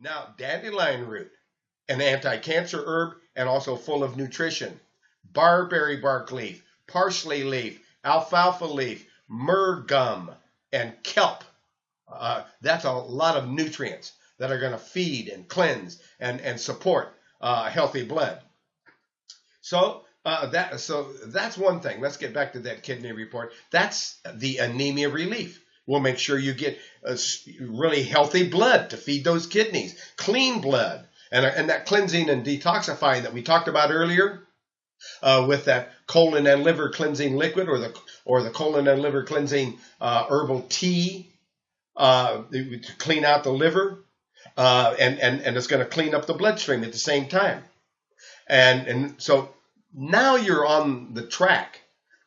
Now, dandelion root, an anti-cancer herb and also full of nutrition. Barberry bark leaf, parsley leaf, alfalfa leaf, myrrh gum, and kelp. That's a lot of nutrients that are going to feed and cleanse and support healthy blood. So that's one thing. Let's get back to that kidney report. That's the anemia relief. We'll make sure you get really healthy blood to feed those kidneys, clean blood, and that cleansing and detoxifying that we talked about earlier with that colon and liver cleansing liquid or the colon and liver cleansing herbal tea to clean out the liver, and it's going to clean up the bloodstream at the same time. And so now you're on the track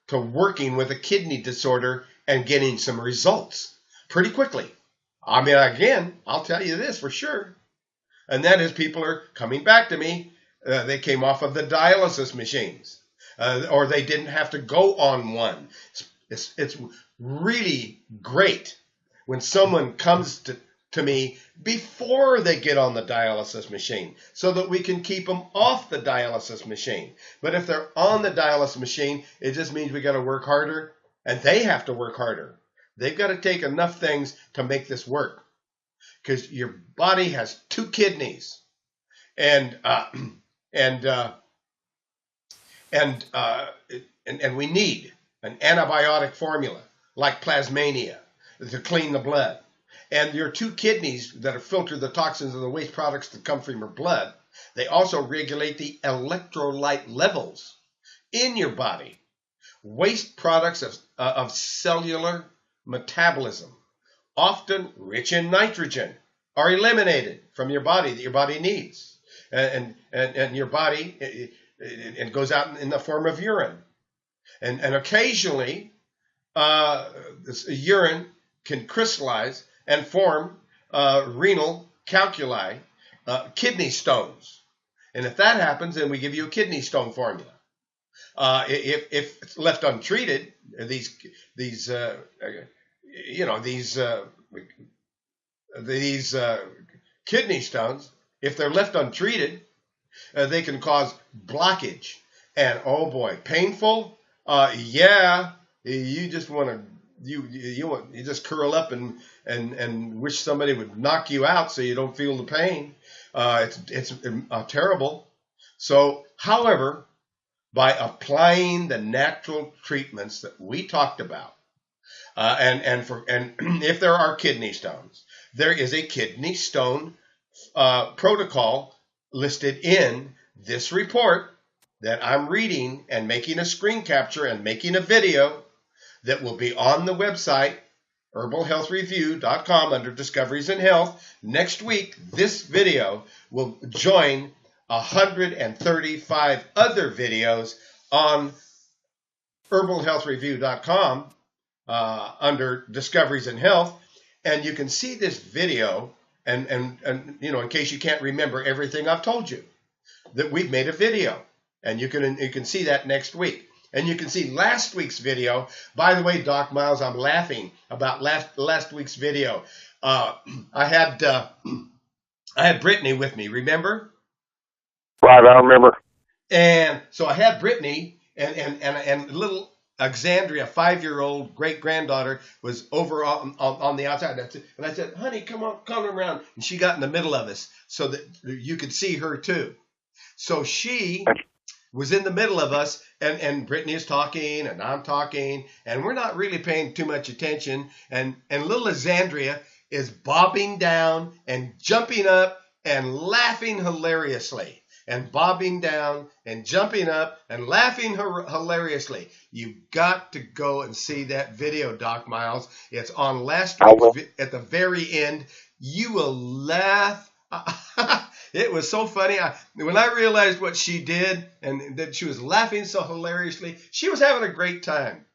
to working with a kidney disorder and getting some results pretty quickly. I mean, again, I'll tell you this for sure, and that is people are coming back to me. They came off of the dialysis machines, or they didn't have to go on one. It's really great when someone comes to me before they get on the dialysis machine so that we can keep them off the dialysis machine. But if they're on the dialysis machine, it just means we got to work harder, and they have to work harder. They've got to take enough things to make this work because your body has two kidneys, and we need an antibiotic formula like plasmania to clean the blood. And your two kidneys that filter the toxins and the waste products that come from your blood, they also regulate the electrolyte levels in your body. Waste products of cellular metabolism, often rich in nitrogen, are eliminated from your body that your body needs. And your body, it goes out in the form of urine. And occasionally, this urine can crystallize and form renal calculi, kidney stones. And if that happens, then we give you a kidney stone formula. If it's left untreated, these kidney stones, if they're left untreated, they can cause blockage. And oh boy, painful. Yeah, you just want to you just curl up and wish somebody would knock you out so you don't feel the pain. It's terrible. So, however, by applying the natural treatments that we talked about, and if there are kidney stones, there is a kidney stone protocol listed in this report that I'm reading and making a screen capture and making a video that will be on the website, herbalhealthreview.com, under Discoveries in Health. Next week, this video will join 135 other videos on herbalhealthreview.com under Discoveries in Health. And you can see this video, and in case you can't remember everything I've told you, that we've made a video. And you can see that next week. And you can see last week's video. By the way, Doc Miles, I'm laughing about last week's video. I had Brittany with me, remember? Right, I remember. And so I had Brittany and little Alexandria, 5-year-old great-granddaughter, was over on the outside. And I said, honey, come around. And she got in the middle of us so that you could see her too. So she was in the middle of us, and Brittany is talking, and I'm talking, and we're not really paying too much attention. And little Alexandria is bobbing down and jumping up and laughing hilariously, and bobbing down and jumping up and laughing hilariously. You've got to go and see that video, Doc Miles. It's on last week at the very end. You will laugh. It was so funny. When I realized what she did and that she was laughing so hilariously, she was having a great time.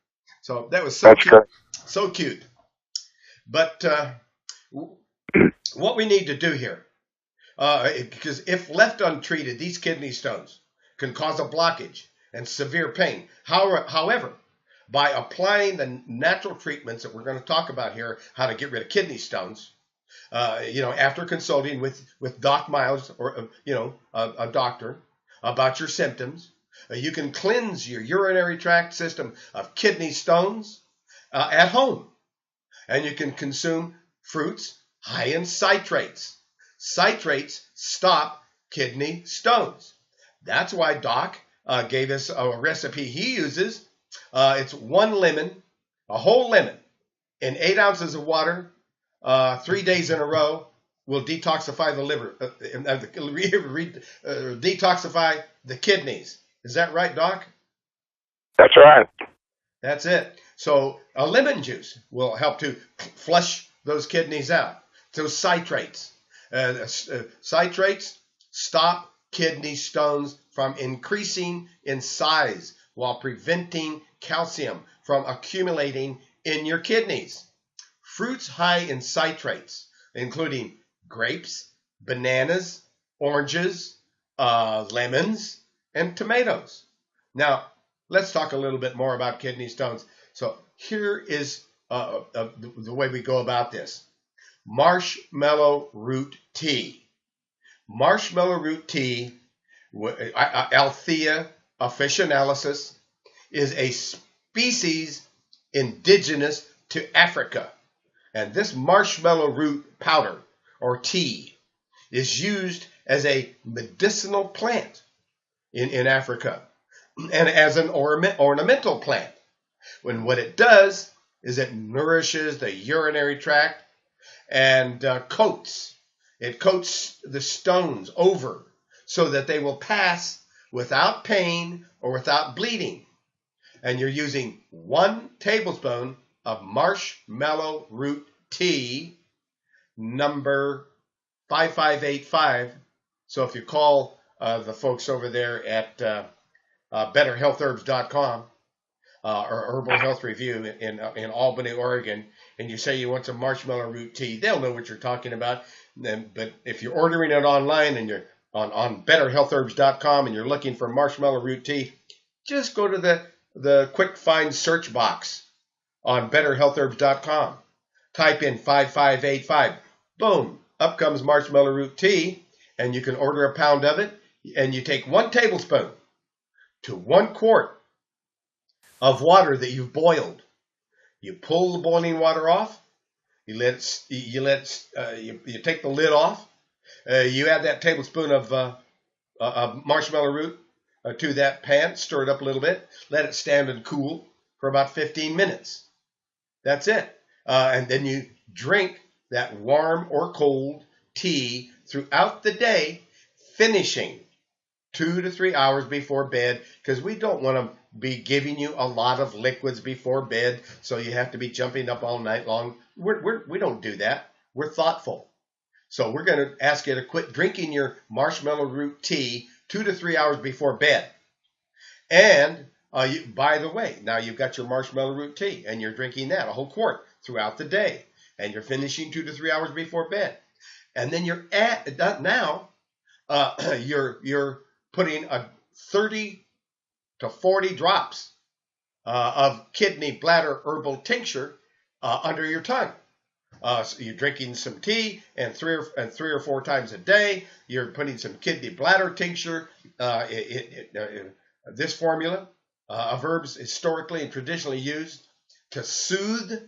So that was so cute. Good. So cute. But what we need to do here, because if left untreated, these kidney stones can cause a blockage and severe pain. However, by applying the natural treatments that we're going to talk about here, how to get rid of kidney stones, After consulting with Doc Miles or, a doctor about your symptoms, you can cleanse your urinary tract system of kidney stones at home. And you can consume fruits high in citrates. Citrates stop kidney stones. That's why Doc gave us a recipe he uses. It's 1 lemon, a whole lemon, in 8 ounces of water, 3 days in a row, will detoxify the liver, detoxify the kidneys. Is that right, Doc? That's right. That's it. So a lemon juice will help to flush those kidneys out. So citrates. Citrates stop kidney stones from increasing in size while preventing calcium from accumulating in your kidneys. Fruits high in citrates, including grapes, bananas, oranges, lemons, and tomatoes. Now, let's talk a little bit more about kidney stones. So here is the way we go about this. Marshmallow root tea. Marshmallow root tea, Althea officinalis, is a species indigenous to Africa. And this marshmallow root powder or tea is used as a medicinal plant in Africa and as an ornamental plant. When what it does is it nourishes the urinary tract and coats the stones over so that they will pass without pain or without bleeding. And you're using 1 tablespoon of marshmallow root tea, number 5585. So if you call the folks over there at betterhealthherbs.com or Herbal Health Review in Albany, Oregon, and you say you want some marshmallow root tea, they'll know what you're talking about. But if you're ordering it online and you're on betterhealthherbs.com and you're looking for marshmallow root tea, just go to the quick find search box on betterhealthherbs.com. Type in 5585. Boom, up comes marshmallow root tea, and you can order a pound of it, and you take 1 tablespoon to 1 quart of water that you've boiled. You pull the boiling water off. You take the lid off. You add that tablespoon of marshmallow root to that pan. Stir it up a little bit. Let it stand and cool for about 15 minutes. That's it. And then you drink that warm or cold tea throughout the day, finishing 2 to 3 hours before bed, because we don't want to be giving you a lot of liquids before bed, so you have to be jumping up all night long. We don't do that. We're thoughtful. So we're going to ask you to quit drinking your marshmallow root tea 2 to 3 hours before bed. And by the way, now you've got your marshmallow root tea, and you're drinking that, a whole quart, throughout the day, and you're finishing 2 to 3 hours before bed. And then you're putting a 30 to 40 drops of kidney bladder herbal tincture under your tongue. So you're drinking some tea, and 3 or 4 times a day, you're putting some kidney bladder tincture. This formula of herbs historically and traditionally used to soothe,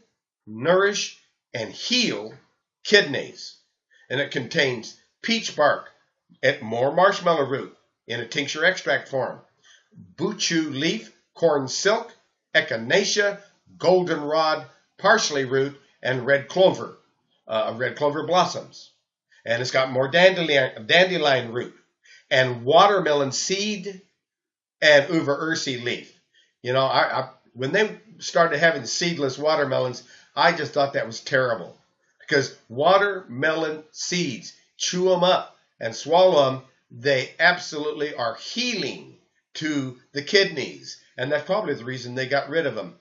nourish, and heal kidneys. And it contains peach bark, and more marshmallow root in a tincture extract form, buchu leaf, corn silk, echinacea, goldenrod, parsley root, and red clover blossoms. And it's got more dandelion root and watermelon seed and uva ursi leaf. When they started having seedless watermelons, I just thought that was terrible, because watermelon seeds, chew them up and swallow them, they absolutely are healing to the kidneys. And that's probably the reason they got rid of them.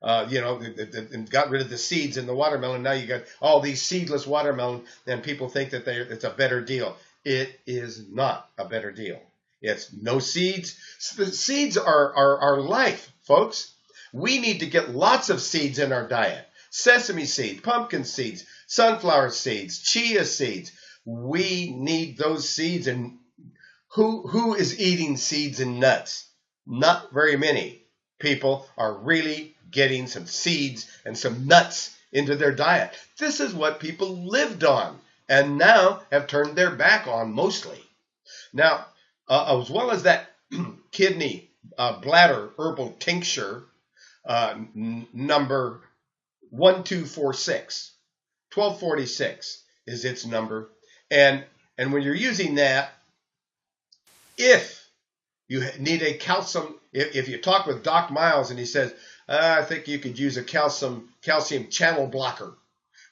Got rid of the seeds in the watermelon. Now you got all these seedless watermelon, and people think that it's a better deal. It is not a better deal. It's no seeds. The seeds are life, folks. We need to get lots of seeds in our diet. Sesame seeds, pumpkin seeds, sunflower seeds, chia seeds. We need those seeds. And who is eating seeds and nuts? Not very many people are really getting some seeds and some nuts into their diet. This is what people lived on and now have turned their back on mostly. Now, as well as that kidney bladder herbal tincture, number 1246, 1246 is its number. And when you're using that, if you need a calcium, if you talk with Doc Miles and he says, I think you could use a calcium channel blocker,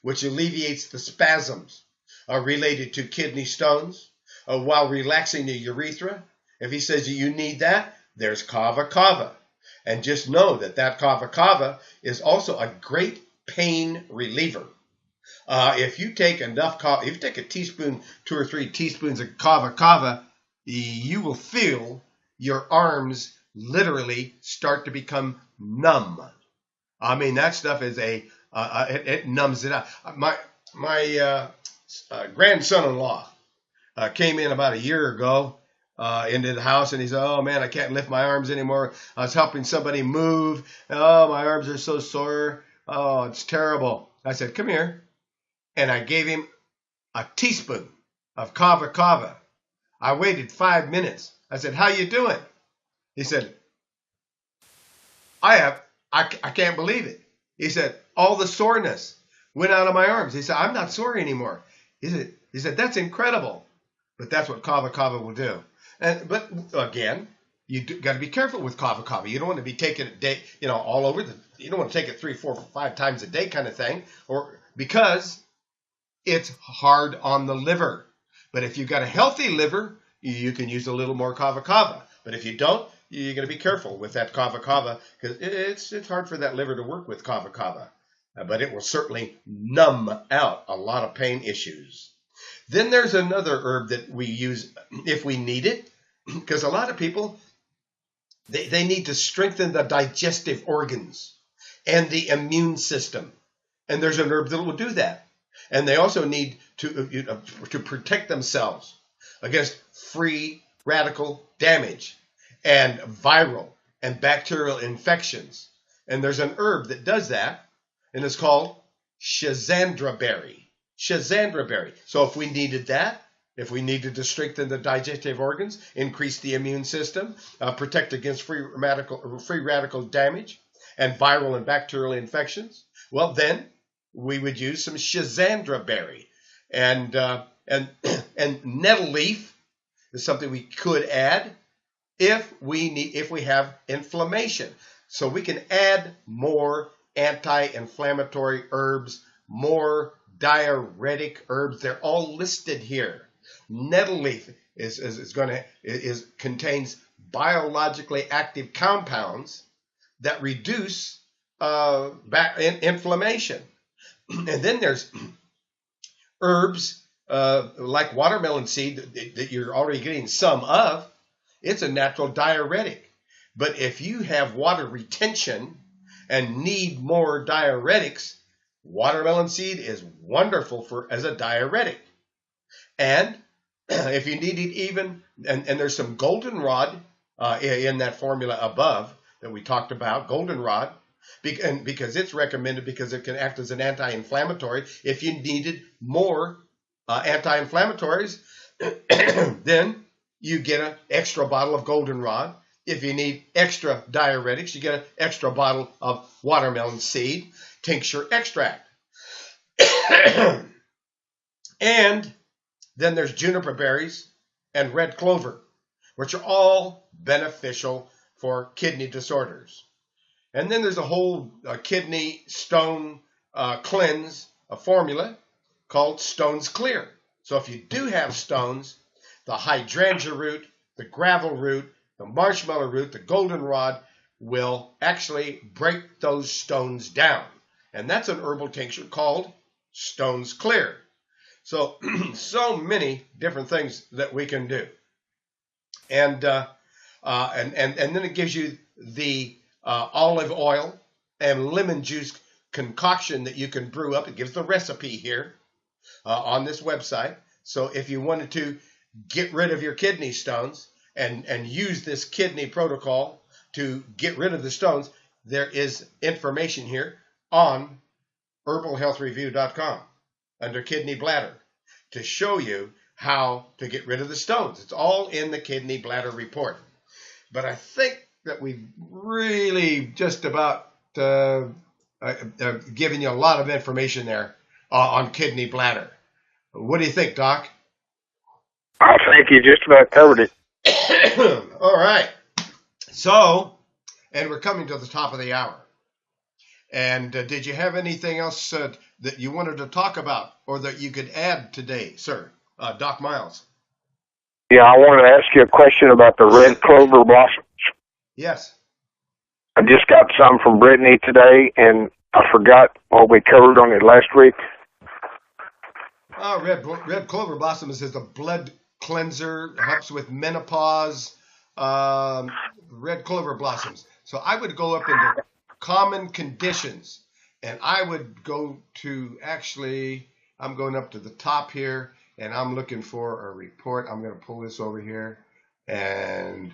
which alleviates the spasms related to kidney stones while relaxing the urethra. If he says you need that, there's kava kava. And just know that kava kava is also a great pain reliever. If you take enough kava, if you take a teaspoon, 2 or 3 teaspoons of kava kava, you will feel your arms literally start to become numb. I mean, that stuff is it numbs it out. My grandson-in-law came in about a year ago into the house, and he said, oh man, I can't lift my arms anymore. I was helping somebody move. Oh, my arms are so sore. Oh, it's terrible. I said, come here. And I gave him a teaspoon of kava kava. I waited 5 minutes. I said, how you doing? He said, I can't believe it. He said, all the soreness went out of my arms. He said, I'm not sore anymore. He said, that's incredible. But that's what kava kava will do. But again, you got to be careful with kava kava. You don't want to be taking it day, all over. You don't want to take it 3, 4, 5 times a day kind of thing, or because it's hard on the liver. But if you've got a healthy liver, you can use a little more kava kava. But if you don't, you're going to be careful with that kava kava, because it's hard for that liver to work with kava kava. But it will certainly numb out a lot of pain issues. Then there's another herb that we use if we need it, because a lot of people, they need to strengthen the digestive organs and the immune system. And there's an herb that will do that. And they also need to protect themselves against free radical damage and viral and bacterial infections. And there's an herb that does that, and it's called schizandra berry. Schizandra berry. So if we needed that, if we needed to strengthen the digestive organs, increase the immune system, protect against free radical damage and viral and bacterial infections, well then we would use some schizandra berry. And nettle leaf is something we could add if we have inflammation. So we can add more anti-inflammatory herbs, more diuretic herbs. They're all listed here. Nettle leaf contains biologically active compounds that reduce inflammation. And then there's herbs like watermelon seed that you're already getting some of. It's a natural diuretic. But if you have water retention and need more diuretics, watermelon seed is wonderful as a diuretic. And if you need it even, and there's some goldenrod in that formula above that we talked about, goldenrod, because it's recommended because it can act as an anti-inflammatory. If you needed more anti-inflammatories, then you get an extra bottle of goldenrod. If you need extra diuretics, you get an extra bottle of watermelon seed tincture extract. And then there's juniper berries and red clover, which are all beneficial for kidney disorders. And then there's a whole kidney stone cleanse, a formula called Stones Clear. So if you do have stones, the hydrangea root, the gravel root, the marshmallow root, the goldenrod will actually break those stones down. And that's an herbal tincture called Stones Clear. So, so many different things that we can do. And then it gives you the olive oil and lemon juice concoction that you can brew up. It gives the recipe here on this website. So if you wanted to get rid of your kidney stones and use this kidney protocol to get rid of the stones, there is information here on herbalhealthreview.com under kidney bladder to show you how to get rid of the stones. It's all in the kidney bladder report. But I think that we've really just about given you a lot of information there on kidney bladder. What do you think, Doc? I think you just about covered it. All right. So, and we're coming to the top of the hour. And did you have anything else that you wanted to talk about or that you could add today, sir? Doc Miles. Yeah, I wanted to ask you a question about the red clover blossoms. Yes. I just got some from Brittany today, and I forgot what we covered on it last week. Red clover blossoms is a blood cleanser, helps with menopause. Red clover blossoms. So I would go up into common conditions, and I would go to, actually, I'm going up to the top here, and I'm looking for a report. I'm going to pull this over here, and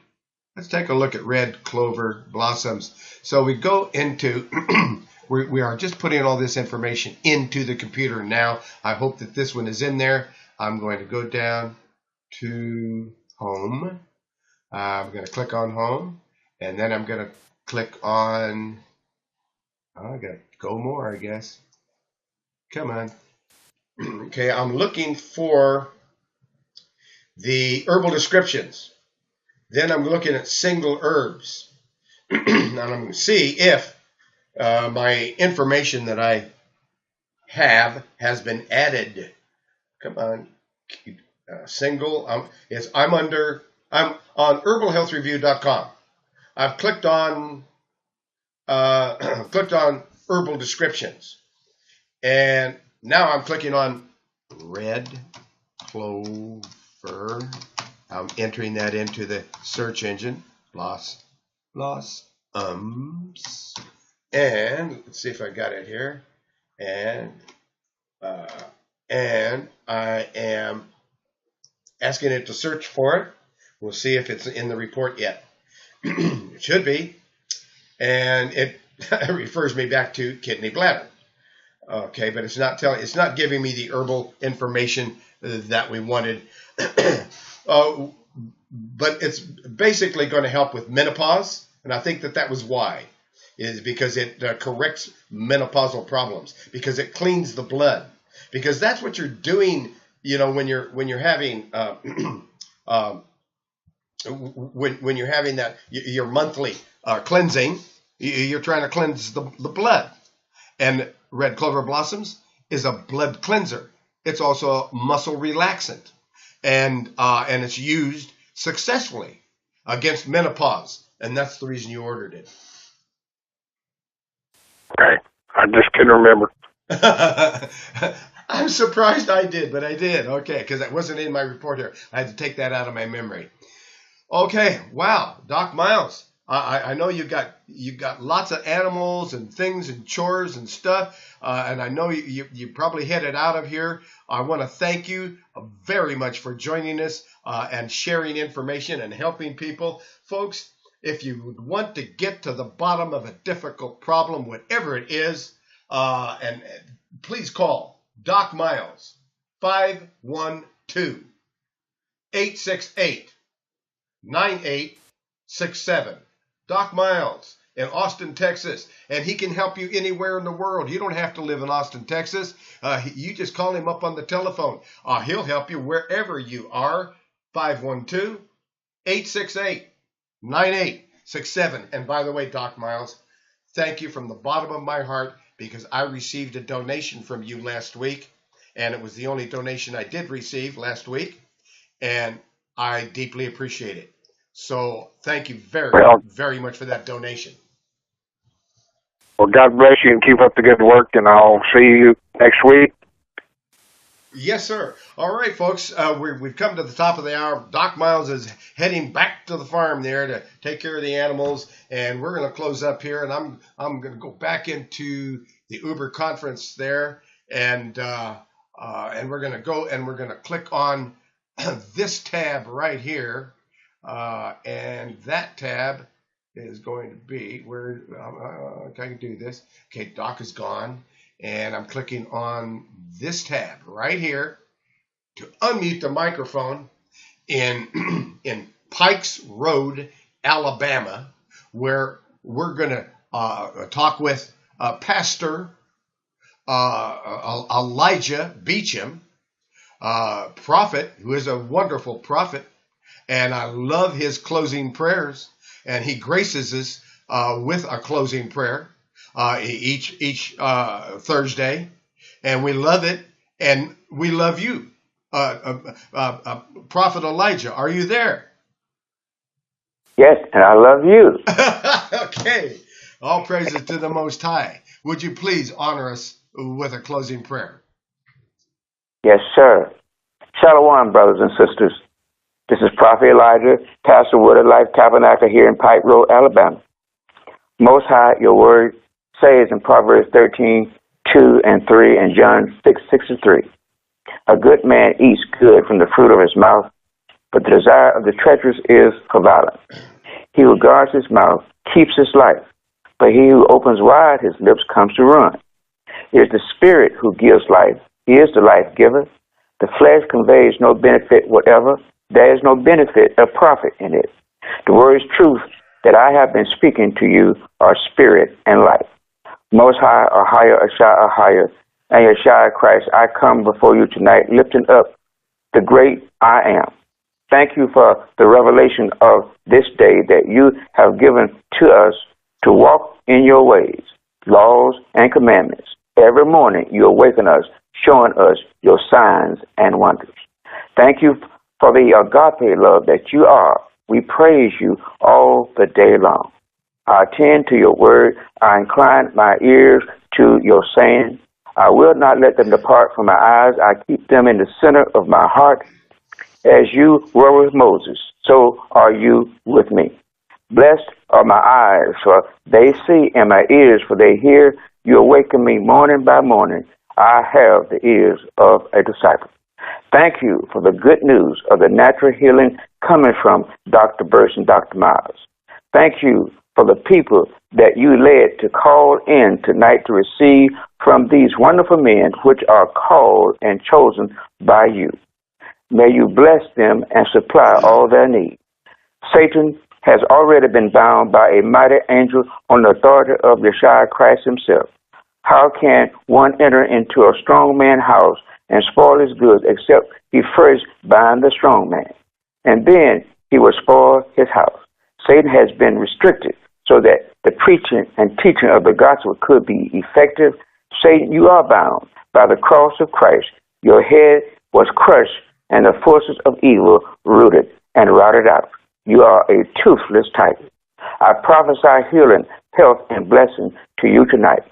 let's take a look at red clover blossoms. So we go into, we are just putting all this information into the computer now. I hope that this one is in there. I'm going to go down to home. I'm going to click on home, and then I'm going to click on, I got to go more, I guess. Come on. Okay, I'm looking for the herbal descriptions. Then I'm looking at single herbs. And I'm going to see if my information that I have has been added. Come on. Single. I'm on herbalhealthreview.com. I've clicked on herbal descriptions, and now I'm clicking on red clover. I'm entering that into the search engine. Blossoms. And let's see if I got it here. And I am asking it to search for it. We'll see if it's in the report yet. It should be. And it refers me back to kidney bladder. Okay, but it's not giving me the herbal information that we wanted. But it's basically going to help with menopause, and I think that was why, is because it corrects menopausal problems, because it cleans the blood, because that's what you're doing, when you're having when you're having that your monthly cleansing, you're trying to cleanse the blood, and red clover blossoms is a blood cleanser. It's also a muscle relaxant, and it's used successfully against menopause, and that's the reason you ordered it. Okay, I just couldn't remember. I'm surprised I did, but I did. Okay, because that wasn't in my report here. I had to take that out of my memory. Okay, wow, Doc Miles, I know you got lots of animals and things and chores and stuff, and I know you probably headed out of here. I want to thank you very much for joining us and sharing information and helping people. Folks, if you would want to get to the bottom of a difficult problem, whatever it is, and please call Doc Miles, 512-868-9867. Doc Miles in Austin, Texas, and he can help you anywhere in the world. You don't have to live in Austin, Texas. You just call him up on the telephone. He'll help you wherever you are. 512-868-9867. And by the way, Doc Miles, thank you from the bottom of my heart, because I received a donation from you last week, and it was the only donation I did receive last week, and I deeply appreciate it. So thank you very much for that donation. Well, God bless you and keep up the good work, and I'll see you next week. Yes, sir. All right, folks, we've come to the top of the hour. Doc Miles is heading back to the farm there to take care of the animals, and we're going to close up here, and I'm going to go back into the Uber conference there, and we're going to go and we're going to click on this tab right here, and that tab is going to be where I can do this. Okay, Doc is gone, and I'm clicking on this tab right here to unmute the microphone in in Pikes Road, Alabama, where we're going to talk with Pastor Elijah Beecham, prophet, who is a wonderful prophet, and I love his closing prayers, and he graces us with a closing prayer each Thursday, and we love it, and we love you. Prophet Elijah, are you there? Yes, and I love you. Okay. All praises to the Most High. Would you please honor us with a closing prayer? Yes, sir. Shalom, brothers and sisters. This is Prophet Elijah, pastor Word of Life Tabernacle here in Pike Road, Alabama. Most High, your word says in Proverbs 13:2 and 3, and John 6:63. A good man eats good from the fruit of his mouth, but the desire of the treacherous is for violence. He who guards his mouth keeps his life, but he who opens wide his lips comes to ruin. It is the Spirit who gives life. He is the life giver. The flesh conveys no benefit whatever. There is no benefit or profit in it. The words truth that I have been speaking to you are spirit and life. Most High, or higher, Ashai, or higher, and Yeshua Christ, I come before you tonight lifting up the great I am. Thank you for the revelation of this day that you have given to us to walk in your ways, laws, and commandments. Every morning you awaken us, showing us your signs and wonders. Thank you for the agape love that you are. We praise you all the day long. I attend to your word. I incline my ears to your saying. I will not let them depart from my eyes. I keep them in the center of my heart. As you were with Moses, so are you with me. Blessed are my eyes, for they see, and my ears, for they hear. You awaken me morning by morning. I have the ears of a disciple. Thank you for the good news of the natural healing coming from Dr. Burst and Dr. Miles. Thank you for the people that you led to call in tonight to receive from these wonderful men which are called and chosen by you. May you bless them and supply all their needs. Satan has already been bound by a mighty angel on the authority of Yeshua Christ himself. How can one enter into a strong man's house and spoil his goods except he first bind the strong man? And then he will spoil his house. Satan has been restricted so that the preaching and teaching of the gospel could be effective. Satan, you are bound by the cross of Christ. Your head was crushed and the forces of evil rooted and routed out. You are a toothless tiger. I prophesy healing, health, and blessing to you tonight.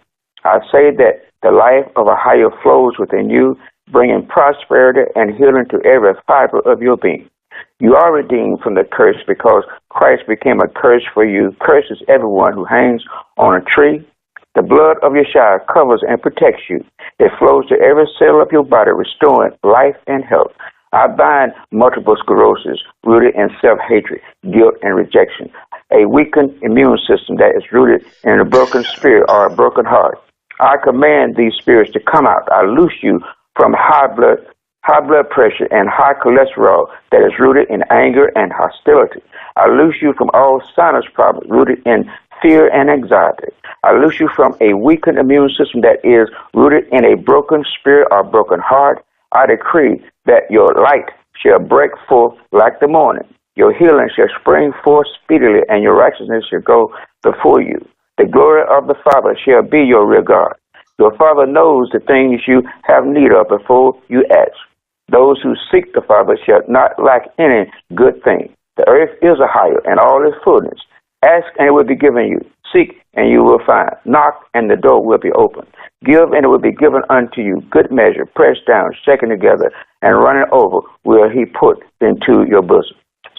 I say that the life of a higher flows within you, bringing prosperity and healing to every fiber of your being. You are redeemed from the curse because Christ became a curse for you. Curses everyone who hangs on a tree. The blood of Yeshua covers and protects you. It flows to every cell of your body, restoring life and health. I bind multiple sclerosis rooted in self-hatred, guilt, and rejection. A weakened immune system that is rooted in a broken spirit or a broken heart. I command these spirits to come out. I loose you from high blood pressure and high cholesterol that is rooted in anger and hostility. I loose you from all sinus problems rooted in fear and anxiety. I loose you from a weakened immune system that is rooted in a broken spirit or broken heart. I decree that your light shall break forth like the morning. Your healing shall spring forth speedily, and your righteousness shall go before you. The glory of the Father shall be your rear guard. Your Father knows the things you have need of before you ask. Those who seek the Father shall not lack any good thing. The earth is a higher, and all its fullness. Ask, and it will be given you. Seek, and you will find. Knock, and the door will be opened. Give, and it will be given unto you. Good measure, pressed down, shaken together, and running over will he put into your bosom.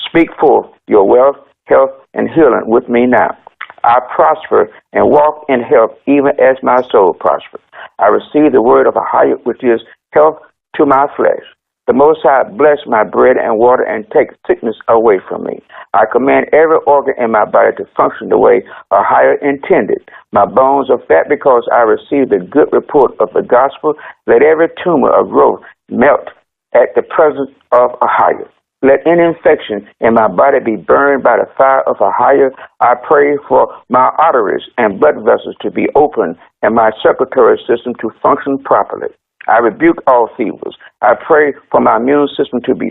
Speak forth your wealth, health, and healing with me now. I prosper and walk in health even as my soul prospers. I receive the word of a higher, which is health to my flesh. The Most High bless my bread and water and take sickness away from me. I command every organ in my body to function the way a higher intended. My bones are fat because I received the good report of the gospel. Let every tumor or growth melt at the presence of a higher. Let any infection in my body be burned by the fire of a higher. I pray for my arteries and blood vessels to be open and my circulatory system to function properly. I rebuke all fevers. I pray for my immune system to be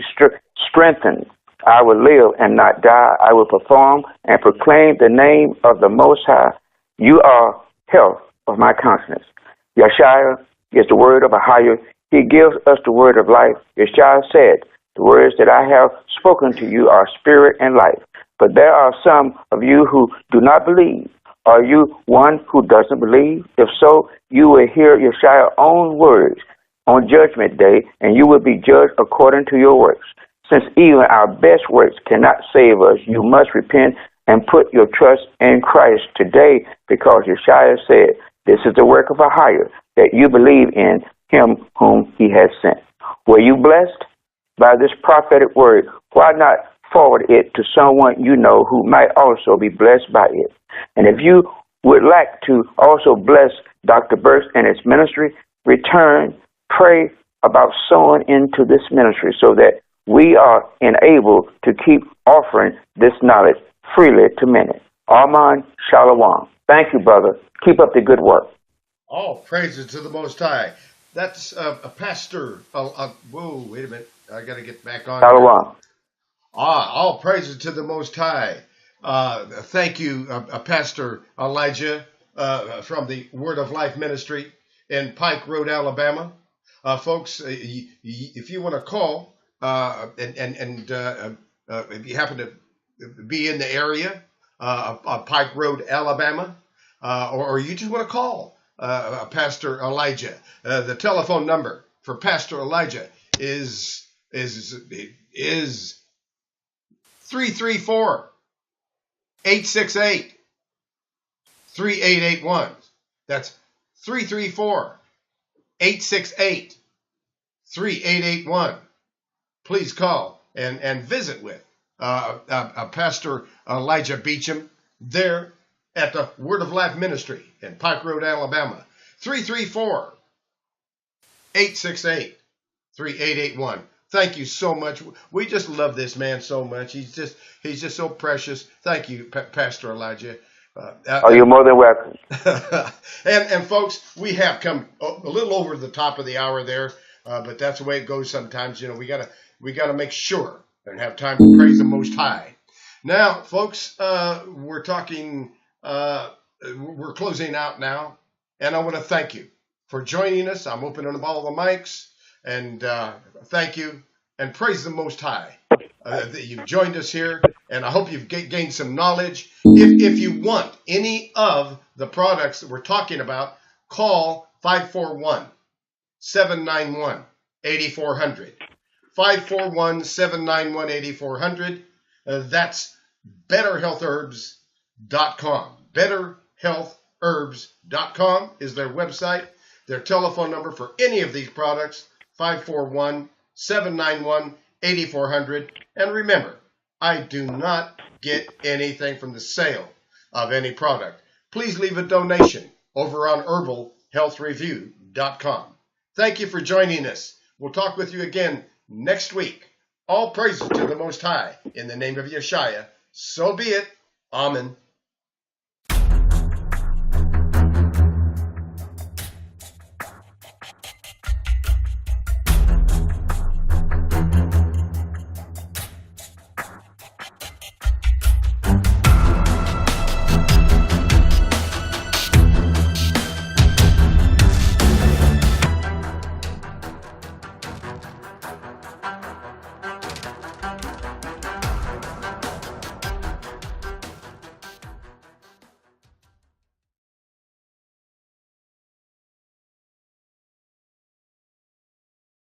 strengthened. I will live and not die. I will perform and proclaim the name of the Most High. You are health of my countenance. Yeshua is the word of a higher. He gives us the word of life. Yeshua said, the words that I have spoken to you are spirit and life. But there are some of you who do not believe. Are you one who doesn't believe? If so, you will hear Yeshua's own words on Judgment Day, and you will be judged according to your works. Since even our best works cannot save us, you must repent and put your trust in Christ today, because Yeshua said, this is the work of a higher, that you believe in him whom he has sent. Were you blessed by this prophetic word? Why not forward it to someone you know who might also be blessed by it? And if you would like to also bless Dr. Burks and his ministry, return, pray about sowing into this ministry so that we are enabled to keep offering this knowledge freely to many. Amen. Shalom. Thank you, brother. Keep up the good work. All praises to the Most High. That's a pastor. Whoa, wait a minute. I got to get back on. Shalom. All praises to the Most High. Thank you, Pastor Elijah from the Word of Life Ministry in Pike Road, Alabama. Folks, if you want to call and if you happen to be in the area of Pike Road, Alabama, or you just want to call Pastor Elijah, the telephone number for Pastor Elijah is 334-868-3881. That's 334-868-3881. Please call and visit with Pastor Elijah Beecham there at the Word of Life Ministry in Pike Road, Alabama. 334-868-3881. Thank you so much. We just love this man so much. He's just so precious. Thank you, Pastor Elijah. You're more than welcome. and folks, we have come a little over the top of the hour there, but that's the way it goes sometimes. You know, we gotta make sure and have time to praise the Most High. Now, folks, we're talking. We're closing out now, and I want to thank you for joining us. I'm opening up all the mics, and thank you and praise the Most High that you've joined us here, and I hope you've gained some knowledge. If you want any of the products that we're talking about, call 541-791-8400. 541-791-8400. That's betterhealthherbs.com. betterhealthherbs.com is their website. Their telephone number for any of these products, 541-791-8400. And remember, I do not get anything from the sale of any product. Please leave a donation over on herbalhealthreview.com. Thank you for joining us. We'll talk with you again next week. All praises to the Most High. In the name of Yeshua, so be it. Amen.